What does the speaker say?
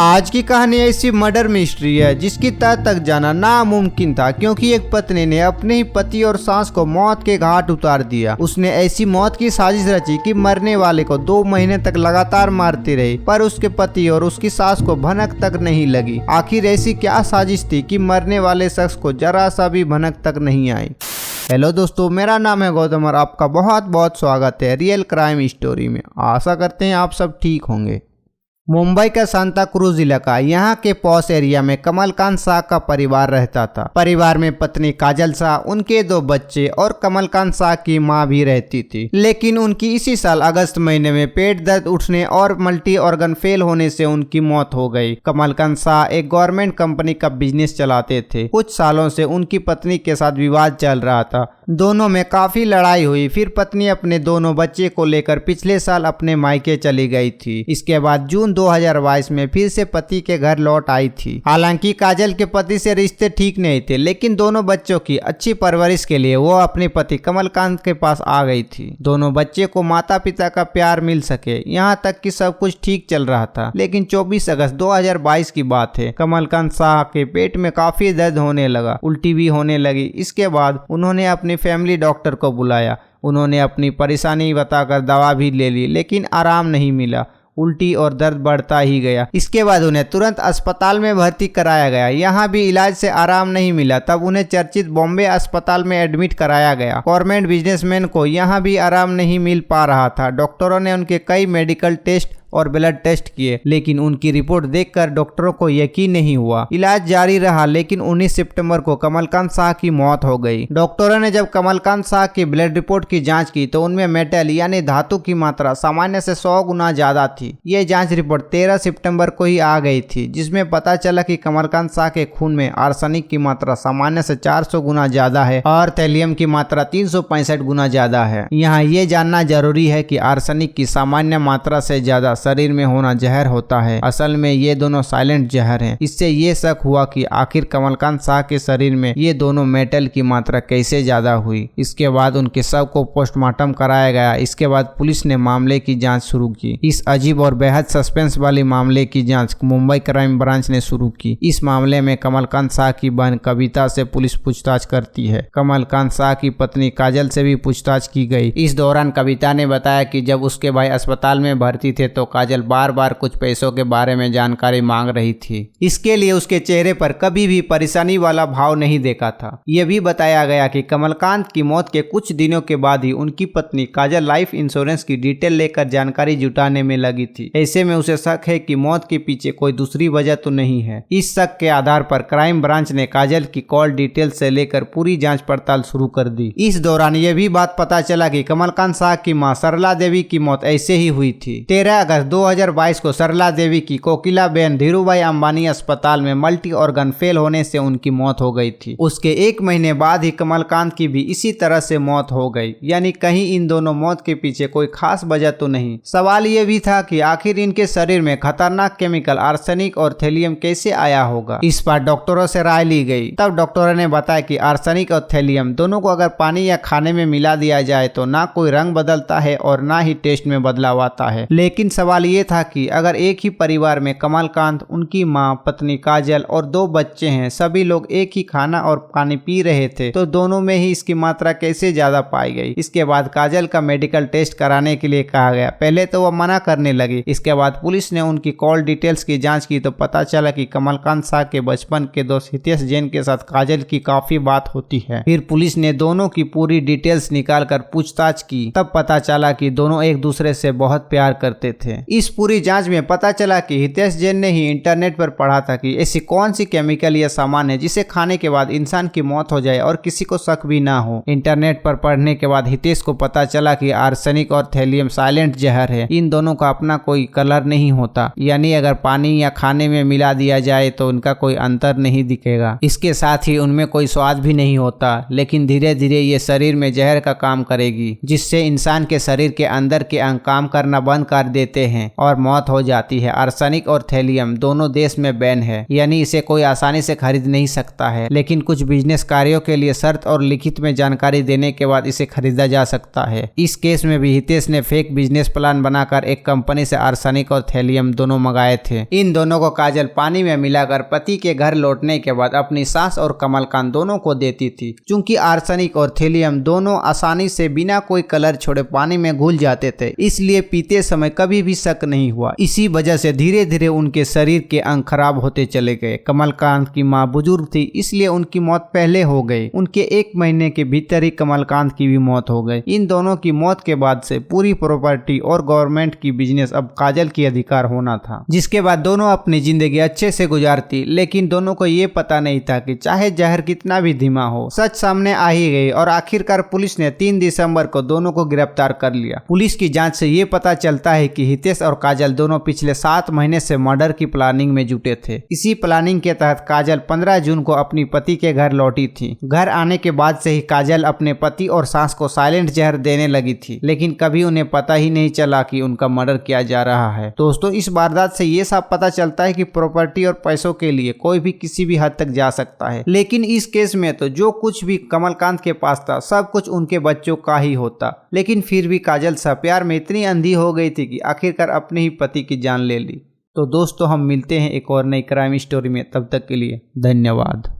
आज की कहानी ऐसी मर्डर मिस्ट्री है जिसकी तह तक जाना नामुमकिन था, क्योंकि एक पत्नी ने अपने ही पति और सास को मौत के घाट उतार दिया। उसने ऐसी मौत की साजिश रची कि मरने वाले को 2 महीने तक लगातार मारती रही, पर उसके पति और उसकी सास को भनक तक नहीं लगी। आखिर ऐसी क्या साजिश थी कि मरने वाले शख्स को जरा सा भी भनक तक नहीं आई। हेलो दोस्तों, मेरा नाम है गौतम और आपका बहुत बहुत स्वागत है रियल क्राइम स्टोरी में। आशा करते हैं आप सब ठीक होंगे। मुंबई का सांता क्रूज इलाका, यहाँ के पॉश एरिया में कमलकांत शाह का परिवार रहता था। परिवार में पत्नी काजल शाह, उनके 2 बच्चे और कमलकांत शाह की मां भी रहती थी। लेकिन उनकी इसी साल अगस्त महीने में पेट दर्द उठने और मल्टी ऑर्गन फेल होने से उनकी मौत हो गई। कमलकांत शाह एक गवर्नमेंट कंपनी का बिजनेस चलाते थे। कुछ सालों से उनकी पत्नी के साथ विवाद चल रहा था, दोनों में काफी लड़ाई हुई। फिर पत्नी अपने दोनों बच्चे को लेकर पिछले साल अपने मायके चली गई थी। इसके बाद जून 2022 में फिर से पति के घर लौट आई थी। हालांकि काजल के पति से रिश्ते ठीक नहीं थे, लेकिन दोनों बच्चों की अच्छी परवरिश के लिए वो अपने पति कमलकांत के पास आ गई थी। दोनों बच्चे को माता पिता का प्यार मिल सके, यहाँ तक कि सब कुछ ठीक चल रहा था। लेकिन 24 अगस्त 2022 की बात है। कमलकांत शाह के पेट में काफी दर्द होने लगा, उल्टी भी होने लगी। इसके बाद उन्होंने अपने फैमिली डॉक्टर को बुलाया। उन्होंने अपनी परेशानी बताकर दवा भी ले ली, लेकिन आराम नहीं मिला। उल्टी और दर्द बढ़ता ही गया। इसके बाद उन्हें तुरंत अस्पताल में भर्ती कराया गया। यहाँ भी इलाज से आराम नहीं मिला, तब उन्हें चर्चित बॉम्बे अस्पताल में एडमिट कराया गया। गवर्नमेंट बिजनेसमैन को यहाँ भी आराम नहीं मिल पा रहा था। डॉक्टरों ने उनके कई मेडिकल टेस्ट और ब्लड टेस्ट किए, लेकिन उनकी रिपोर्ट देखकर डॉक्टरों को यकीन नहीं हुआ। इलाज जारी रहा, लेकिन 19 सितंबर को कमलकांत शाह की मौत हो गई। डॉक्टरों ने जब कमलकांत शाह की ब्लड रिपोर्ट की जांच की तो उनमें मेटल यानी धातु की मात्रा सामान्य से 100 गुना ज्यादा थी। ये जांच रिपोर्ट 13 सितंबर को ही आ गई थी, जिसमें पता चला कि कमलकांत शाह के खून में आर्सेनिक की मात्रा सामान्य से 400 गुना ज्यादा है और थैलियम की मात्रा 365 गुना ज्यादा है। यहाँ ये जानना जरूरी है कि आर्सेनिक की सामान्य मात्रा से ज्यादा शरीर में होना जहर होता है। असल में ये दोनों साइलेंट जहर हैं। इससे ये शक हुआ कि आखिर कमलकांत शाह के शरीर में ये दोनों मेटल की मात्रा कैसे ज्यादा हुई। इसके बाद उनके शव को पोस्टमार्टम कराया गया। इसके बाद पुलिस ने मामले की जांच शुरू की। इस अजीब और बेहद सस्पेंस वाली मामले की जांच मुंबई क्राइम ब्रांच ने शुरू की। इस मामले में कमलकांत शाह की बहन कविता से पुलिस पूछताछ करती है। कमलकांत शाह की पत्नी काजल से भी पूछताछ की गई। इस दौरान कविता ने बताया कि जब उसके भाई अस्पताल में भर्ती थे तो काजल बार बार कुछ पैसों के बारे में जानकारी मांग रही थी। इसके लिए उसके चेहरे पर कभी भी परेशानी वाला भाव नहीं देखा था। यह भी बताया गया कि कमलकांत की मौत के कुछ दिनों के बाद ही उनकी पत्नी काजल लाइफ इंश्योरेंस की डिटेल लेकर जानकारी जुटाने में लगी थी। ऐसे में उसे शक है कि मौत के पीछे कोई दूसरी वजह तो नहीं है। इस शक के आधार पर क्राइम ब्रांच ने काजल की कॉल डिटेल से लेकर पूरी जाँच पड़ताल शुरू कर दी। इस दौरान यह भी बात पता चला कि कमलकांत शाह की मां सरला देवी की मौत ऐसे ही हुई थी। 13 अगस्त 2022 को सरला देवी की कोकिला बहन धीरूभाई अंबानी अस्पताल में मल्टी ऑर्गन फेल होने से उनकी मौत हो गई थी। उसके 1 महीने बाद ही कमलकांत की भी इसी तरह से मौत हो गई। यानी कहीं इन दोनों मौत के पीछे कोई खास वजह तो नहीं। सवाल ये भी था कि आखिर इनके शरीर में खतरनाक केमिकल आर्सेनिक और थैलियम कैसे आया होगा। इस पर डॉक्टरों से राय ली गई। तब डॉक्टरों ने बताया कि आर्सेनिक और थैलियम दोनों को अगर पानी या खाने में मिला दिया जाए तो ना कोई रंग बदलता है और ना ही टेस्ट में बदलाव आता है। लेकिन सवाल ये था कि अगर एक ही परिवार में कमलकांत, उनकी मां, पत्नी काजल और 2 बच्चे हैं, सभी लोग एक ही खाना और पानी पी रहे थे, तो दोनों में ही इसकी मात्रा कैसे ज्यादा पाई गई। इसके बाद काजल का मेडिकल टेस्ट कराने के लिए कहा गया। पहले तो वह मना करने लगी। इसके बाद पुलिस ने उनकी कॉल डिटेल्स की जांच की तो पता चला कि कमलकांत शाह के बचपन के दोस्त हितेश जैन के साथ काजल की काफी बात होती है। फिर पुलिस ने दोनों की पूरी डिटेल्स निकाल कर पूछताछ की। तब पता चला कि दोनों एक दूसरे से बहुत प्यार करते थे। इस पूरी जांच में पता चला कि हितेश जैन ने ही इंटरनेट पर पढ़ा था कि ऐसी कौन सी केमिकल या सामान है जिसे खाने के बाद इंसान की मौत हो जाए और किसी को शक भी ना हो। इंटरनेट पर पढ़ने के बाद हितेश को पता चला कि आर्सेनिक और थैलियम साइलेंट जहर है। इन दोनों का अपना कोई कलर नहीं होता, यानी अगर पानी या खाने में मिला दिया जाए तो उनका कोई अंतर नहीं दिखेगा। इसके साथ ही उनमें कोई स्वाद भी नहीं होता, लेकिन धीरे धीरे ये शरीर में जहर का काम करेगी, जिससे इंसान के शरीर के अंदर के अंग काम करना बंद कर देते जाते हैं और मौत हो जाती है। आर्सेनिक और थैलियम दोनों देश में बैन है, यानी इसे कोई आसानी से खरीद नहीं सकता है, लेकिन कुछ बिजनेस कार्यों के लिए शर्त और लिखित में जानकारी देने के बाद इसे खरीदा जा सकता है। इस केस में भी हितेश ने फेक बिजनेस प्लान बनाकर एक कंपनी से आर्सेनिक और थैलियम दोनों मंगाए थे। इन दोनों को काजल पानी में मिलाकर पति के घर लौटने के बाद अपनी सास और कमलकांत दोनों को देती थी। चूंकि आर्सेनिक और थैलियम दोनों आसानी से बिना कोई कलर छोड़े पानी में घुल जाते थे, इसलिए पीते समय कभी भी शक नहीं हुआ। इसी वजह से धीरे धीरे उनके शरीर के अंग खराब होते चले गए। कमलकांत की माँ बुजुर्ग थी, इसलिए उनकी मौत पहले हो गई। उनके 1 महीने के भीतर ही कमलकांत की भी मौत हो गई। इन दोनों की मौत के बाद से पूरी प्रॉपर्टी और गवर्नमेंट की बिजनेस अब काजल की अधिकार होना था, जिसके बाद दोनों अपनी जिंदगी अच्छे से गुजारती। लेकिन दोनों को ये पता नहीं था कि चाहे जहर कितना भी धीमा हो, सच सामने आ ही गई और आखिरकार पुलिस ने 3 दिसंबर को दोनों को गिरफ्तार कर लिया। पुलिस की जांच से ये पता चलता है कि हितेश और काजल दोनों पिछले 7 महीने से मर्डर की प्लानिंग में जुटे थे। इसी प्लानिंग के तहत काजल 15 जून को अपनी पति के घर लौटी थी। घर आने के बाद से ही काजल अपने पति और सास को साइलेंट जहर देने लगी थी, लेकिन कभी उन्हें पता ही नहीं चला कि उनका मर्डर किया जा रहा है। दोस्तों, इस वारदात से ये साफ पता चलता है कि प्रॉपर्टी और पैसों के लिए कोई भी किसी भी हद तक जा सकता है, लेकिन इस केस में तो जो कुछ भी कमलकांत के पास था सब कुछ उनके बच्चों का ही होता। लेकिन फिर भी काजल सा प्यार में इतनी अंधी हो गई थी कि आखिरकार अपने ही पति की जान ले ली। तो दोस्तों, हम मिलते हैं एक और नई क्राइम स्टोरी में। तब तक के लिए धन्यवाद।